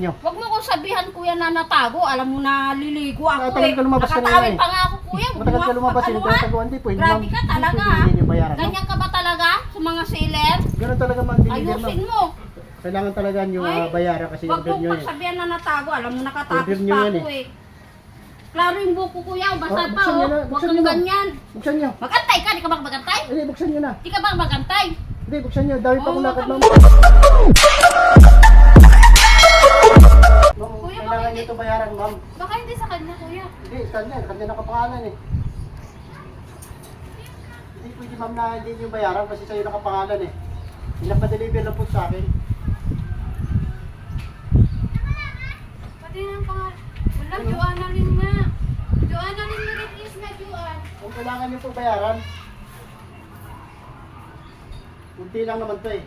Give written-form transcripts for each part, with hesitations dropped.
Huwag mo kong sabihan kuya na natago. Alam mo na liligo ako Matagal ka lumabas kanina Nakatawid eh. pa nga ako kuya. Matagal ka lumabas Ano yun. ha? Taguan, di pwede Grabe ka talaga ha. Hindi bayaran. Ganyan ka ba talaga sa mga sailor? Ganun talaga man din. Ayusin mo. Kailangan talaga nyo Ay, bayaran kasi Huwag order mong nyo eh. pagsabihan na natago. Alam mo nakatapos Order nyo pa yan ako eh. Klaro yung buko kuya. Basta pa buksan nyo na, Huwag buksan kang nyo na. ganyan. Buksan nyo. Magantay ka. Di ka ba magantay? Hindi, buksan nyo na. Di ka ba magantay? Hindi, buksan nyo. Dami pa akong lakad ma'am. Ma'am, Kuya, kailangan bakit nyo ito bayaran ma'am. Baka hindi sa kanya kuya. Hindi, kanya nakapangalan eh. Hindi pwede ma'am na hindi nyo bayaran kasi sa'yo nakapangalan eh. Pinapadeliver na po sa akin. Pati ng pangalan. Wala, Joanna Lynn nga. Joanna Lynn Maritis na, Joanna. Kung kailangan nyo po bayaran, kunti lang naman to eh.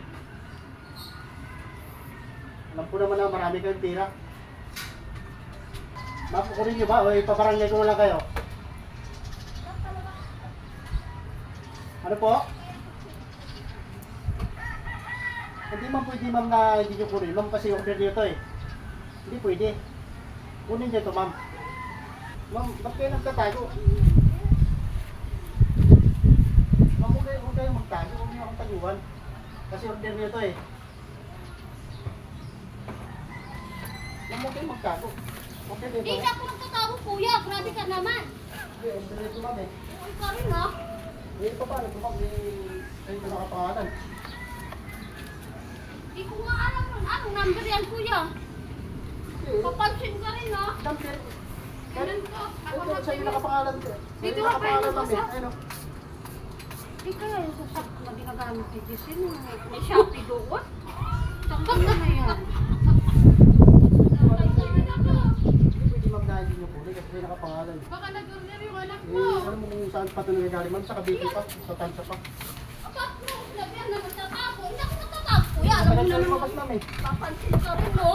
Alam ko naman na marami kayong tira. Mapukurin nyo ba o ipaparangay ko na lang kayo? Ano po? Hindi ma'am pwede ma'am na hindi nyo kunin. Ma'am kasi order nyo to eh. Hindi pwede. Kunin nyo to ma'am. Ma'am, ba't kayo nagtatago? Ma'am, huwag kayo magtago. Huwag nyo akong taguan. Kasi order nyo to eh. Ma'am, huwag kayo magtago. Order nyo to. Hindi ako nagtatago kuya. Grabe ka naman. Hindi, order nyo to ma'am eh. Ay, ka rin ha. Eh, paano ito ma'am? Kayo na nakapangalan. Hindi ko nga alam kung anong number yan kuya. Papansin ka rin ha. Number. Ganun ko. Ako Ito, sa'yo nagpili. nakapangalan. Dito Sa'yo ka pa nakapangalan yung ma'am eh. nasa- Ayun o. Hindi kaya yung sasak na ginagamit ni Giselle. May Shopee doon. Sakot na na yan. Hindi pwede ma'am na hindi nyo kunin kasi sa'yo nakapangalan. Baka nag-order yung anak Eh, mo. alam mo kung saan pa ito nangyayari ma'am? Sa Cavite pa, sa Tansa pa. Bakit mo sinabihan na magtatago? Hindi ako magtatago kuya. Alam mo Matagal kayo naman. lumabas ma'am eh. Papansin ka rin no.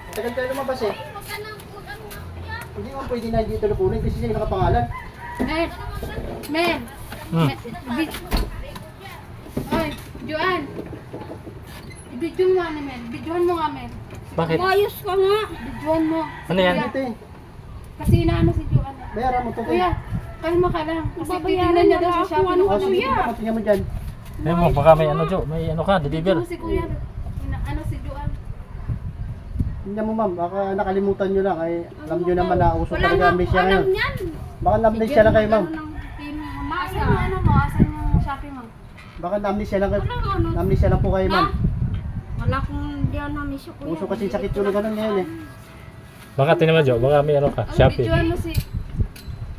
Matagal kayo lumabas eh. Ay, wag ka na mag-ano nga kuya. Hindi ma'am pwede na hindi ito na kunin kasi sa'yo nakapangalan. Men, men, Ay, Joan. I-video mo nga na, men. Videohan mo nga, men. Bakit? Ayos ka nga. Videohan mo. Ano yan? Dito eh. Kasi inaano si Joan. Bayaran mo to eh. Kuya, kalma ka lang. Kasi Babayaran titignan niya na daw lang sa ako, Shopee ano ng O ano. sige, kuya? papatingnan mo dyan. Ayun mo, baka may ano, Jo, may ano ka, deliver. Video mo si Kuya. Ano si Joan. Tingnan mo ma'am, baka nakalimutan nyo lang. Ay, alam nyo naman na uso Wala talaga nga amnesia ako ngayon. alam yan. Baka amnesia lang kayo ma'am. Asan yung ano mo? Asan yung Shopee mo? Baka amnesia lang kayo. Wala ano. Amnesia lang po kayo ma'am. Wala akong hindi ako namin siya kuya. Uso kasi sakit yun na ganun ngayon eh. Baka tinan mo, Jo, baka may ano ka, Shopee. Videohan mo si...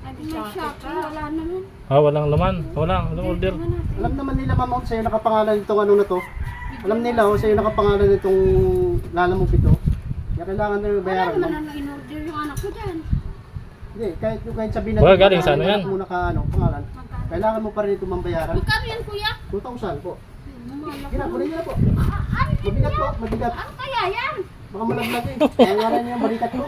May Shopee. Wala naman. Ah, walang laman, walang order. Alam naman nila ma'am, sa'yo nakapangalan itong ano na to. Alam nila, sa'yo nakapangalan itong lalamove ito. Kaya kailangan nila Wala bayaran naman ma'am. ano in-order yung anak ko dyan. Hindi, kahit sabihin Baka galing sa ano yan? Kung naka ano, pangalan. Kailangan mo pa rin ito mambayaran. Magkano yan kuya? 2,000 po. Malaki. Kunin niyo na po. Ano Mabigat po, mabigat. Ano kaya yan? Baka malaglag eh. Kaya nga rin yung balikat ko.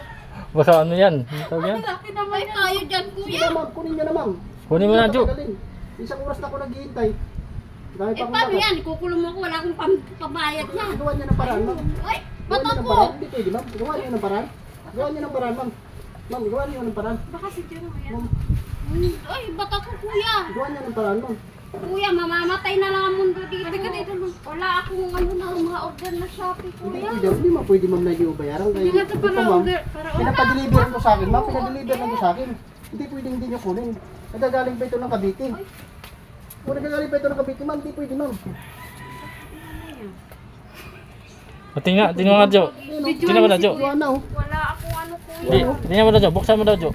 Baka ano yan? Ano tawag yan? Laki naman tayo dyan Sige kuya. na ma'am, kunin niyo na ma'am. Kunin mo na, Jo. Patagalin. Isang oras na ako naghihintay. Dami Eh pa akong paano dapat. yan? Ikukulong mo ako. Wala akong pabayad niya. Gawa niyo ng paraan ma'am. Ay, Gawa ba't niyo ng ako? paraan. Hindi pwede ma'am. Gawa niyo ng paraan. Gawa niyo ng paraan ma'am. Ma'am, gawa niyo ng paraan. Baka si Joan mo yan. Ma'am, Ay, ba't ako kuya? gawa niyo ng paraan ma'am. Kuya, mamamatay na lang ang mundo dito. Halika dito, ma'am. Wala akong ano na mga order na Shopee Hindi kuya. pwede, hindi ma'am pwede ma'am na hindi mo bayaran. Kaya Hindi nga ito ito para ma'am, order. Para order. pinapadeliver ko sa akin ma'am. Pinadeliver lang ko sa akin. Hindi pwede hindi niyo kunin. Nagagaling pa ito ng Cavite. Kung nagagaling pa ito ng Cavite ma'am, hindi pwede ma'am. Tingnan mo nga, Jo. Tingnan mo na, Jo. Gawa na oh. Wala akong ano kuya. Di, tingnan mo na, Jo. Buksan mo daw, Jo.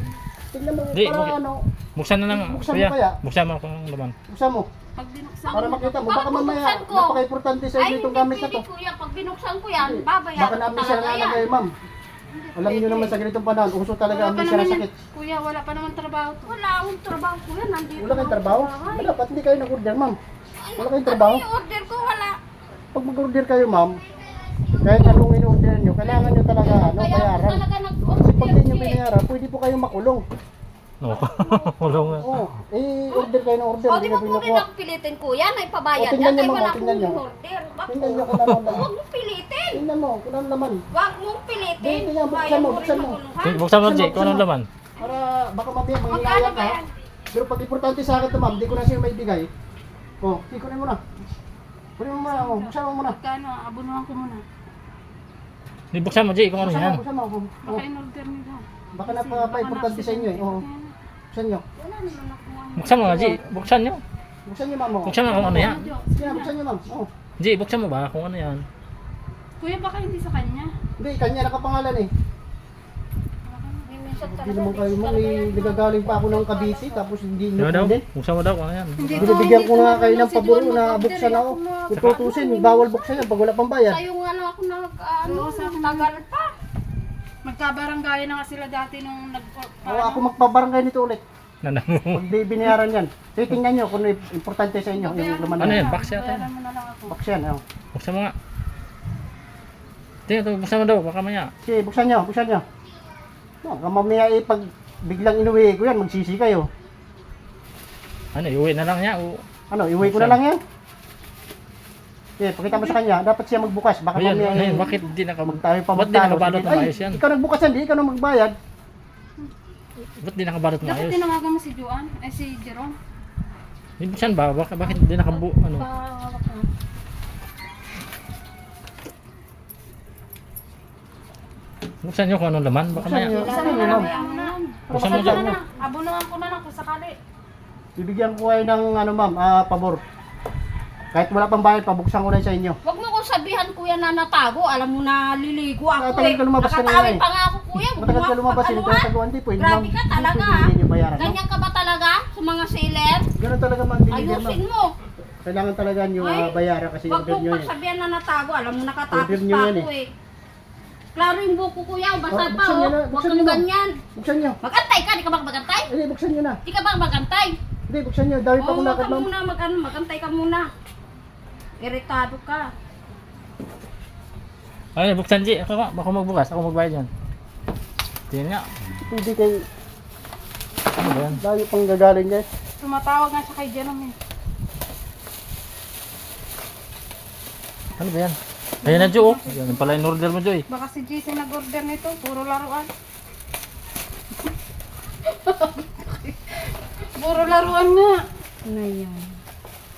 Tingnan mo Di, para buksan. ano. Buksan na lang, Buksan mo kuya. kaya? Buksan mo kung laman. Buksan mo. Pag binuksan Para mo. makita mo. Baka mamaya, bubuksan ko. napaka-importante sa Ay, inyo hindi itong gamit na pwede to. kuya. Pag binuksan ko yan, Baka babayaran ko na siya talaga na yan. kayo ma'am. Alam niyo naman sa ganitong panahon, uso talaga Wala pa amnesia na naman yan. sakit. Kuya, wala pa naman trabaho to. Wala akong trabaho kuya. Nandito Wala kayong ako trabaho? sa bahay. Dapat hindi kayo nag-order ma'am. Wala kayong trabaho? Ano yung order ko? Wala. Pag mag-order kayo ma'am, kahit anong in-order nyo, kailangan nyo talaga ano, Kaya ako bayaran. talaga Kasi nag-order. pag di nyo binayaran, pwede po kayong makulong. No, wala nga. Oo. Eh, order order kayo ng order. O, Hindi di na mo po rin pinukuha. ako pilitin, kuya, na ipabayad O, tingnan yan. niyo, Ay, ma'am, wala o, tingnan niyo. akong order. Bakit? Tingnan niyo kung ano naman. Huwag mong pilitin. Tingnan mo, kung ano naman. Huwag mong pilitin. Hindi, tingnan, buksan Bayad mo, rin buksan mo. maguluhan. Buksan mo, Jay, kung anong laman. Para baka mamaya Magkano manginayang ba ka. yan? Pero pag importante sa akin ito, ma'am, di ko na siya may bigay. Oh, kunin mo na. Kunin mo muna, oh, buksan mo muna. Magkano? Abunuhan ko muna. Di buksan mo, Jay, kung ano Buksan yan. mo, buksan mo. Oh, Baka oh. in-order nila. Baka napaka-importante sa inyo eh. Oh, buksan nyo. Wala naman ako. Buksan mo, Jay. Buksan nyo. Buksan nyo, ma'am. Oh. Buksan mo kung ano yan. Sige na, buksan nyo, ma'am. Oh. Jay, buksan mo ba kung ano yan. Kuya, baka hindi sa kanya. Hindi, kanya nakapangalan eh. Minsan Hindi talaga. naman kayo, ma'am. Nagagaling pa ako ng Kabisi, tapos hindi nyo Ano daw? hindi. Buksan mo daw kung ano yan. Hindi to, Binibigyan ko hindi to nga kayo naman ng si pabor John na mag-order buksan eh. ako. Kung tutusin, bawal buksan yan pag wala pang bayad. Kayo nga lang ako ano, Oo, sa akin. tagal pa. Magkabarangay na nga sila dati nung O ako magpabarangay nito ulit. Nanamo. Pag di binayaran yan. Titingnan nyo kung importante sa inyo yung laman Ano na yan? Box yata yan. Bayaran mo na lang ako. box yan. Oh. Buksan mo nga. Tingnan, buksan mo daw, baka maya. Sige, buksan nyo, buksan nyo. No, mamaya eh, pag biglang inuwi ko yan, magsisi kayo. Ano, iuwi na lang niya. O... Ano, iuwi ko na lang yan. Sige, pakita mo sa kanya, dapat siya magbukas. Baka Ayan, mamaya ayan, eh, bakit di naka... magtayo pa Ba't di nakabalot na Ay, maayos yan? ikaw nagbukas yan, di ikaw nang magbayad. Ba't di nakabalot na Dapat ayos? tinawagan mo si Joan, eh si Jerome. Buksan ba? Bakit di nakabu... Ano? Pahawak na. Buksan nyo kung anong laman. Baka Buksan maya. nyo. Buksan Buksan mo nyo, na ma'am. kaya mo na. Buksan mo Abunuhan dyan. ko na. Abunuhan ko na lang kung sakali. Bibigyan ko kayo ng ano ma'am, pabor. Kahit wala pang bayad, pabuksan ko na sa inyo. Huwag mo kong sabihan, kuya, na natago. Alam mo na liligo ako Matagal eh. ka lumabas kanina Nakatawid eh. pa nga ako, kuya. Matagal ka lumabas, Ano hindi ba? ka taguan, di pwede Grabe ma'am. ka Hindi talaga, pwede hindi nyo bayaran, no? Ganyan ka ba talaga sa mga sailor? Ganun talaga ma'am, hindi ma'am. Ayusin mo. Kailangan talaga nyo Ay, bayaran kasi Huwag order mo nyo pang eh. sabihan na natago. Alam mo nakatapos Order nyo pa yan ako eh. Klaro yung buko, kuya. Basag Oh, pa buksan nyo oh. na, Huwag buksan kang nyo na. ganyan. Buksan nyo. Magantay ka. Di ka ba magantay? Hindi, buksan nyo na. Di ka ba magantay? Hindi, buksan nyo. Dami pa Oo, akong huwag lakad ka ma'am. muna. Magantay ka muna. Iritado ka. Ay, buksan Jay. Ako nga, baka magbukas. Ako magbayad yan. Tingnan nga. Pwede kay Ano ba yan? dami pang gagaling guys. Tumatawag nga siya kay Jerome eh. Ano ba yan? Ayan na, Jo. Oh. Yan pala yung order mo, Jo. Eh. Baka si JC nag-order nito, puro laruan. Puro laruan nga. Ngayon.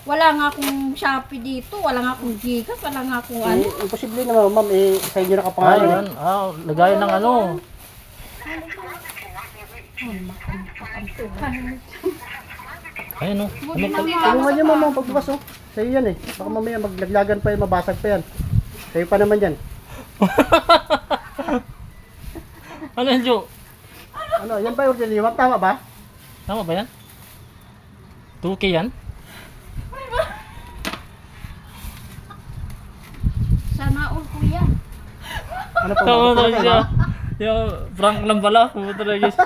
Wala nga akong Shopee dito. Wala nga akong Gcash. Wala nga akong ano. Imposible naman ma'am, sa inyo Ah, nakapangalan. yan. Ah, lagayan ng ano. Ayan o. Ano pa? Tulungan nyo ma'am, pagbukas oh. Sa'yo yan eh. Baka mamaya maglaglagan pa yan, mabasag pa yan. Sa'yo pa naman yan. Ano yan, Jo? Ano, yan ba yung order niyo ma'am? Tama ba? Tama ba yan? 2K yan? Sana all, kuya. Ano pa? Tama Ano na pa, siya. ma'am? Yung prank lang pala. Pumunta na guys.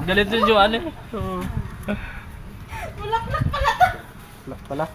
Galit yung Jo, ano eh. Oo. Black pala.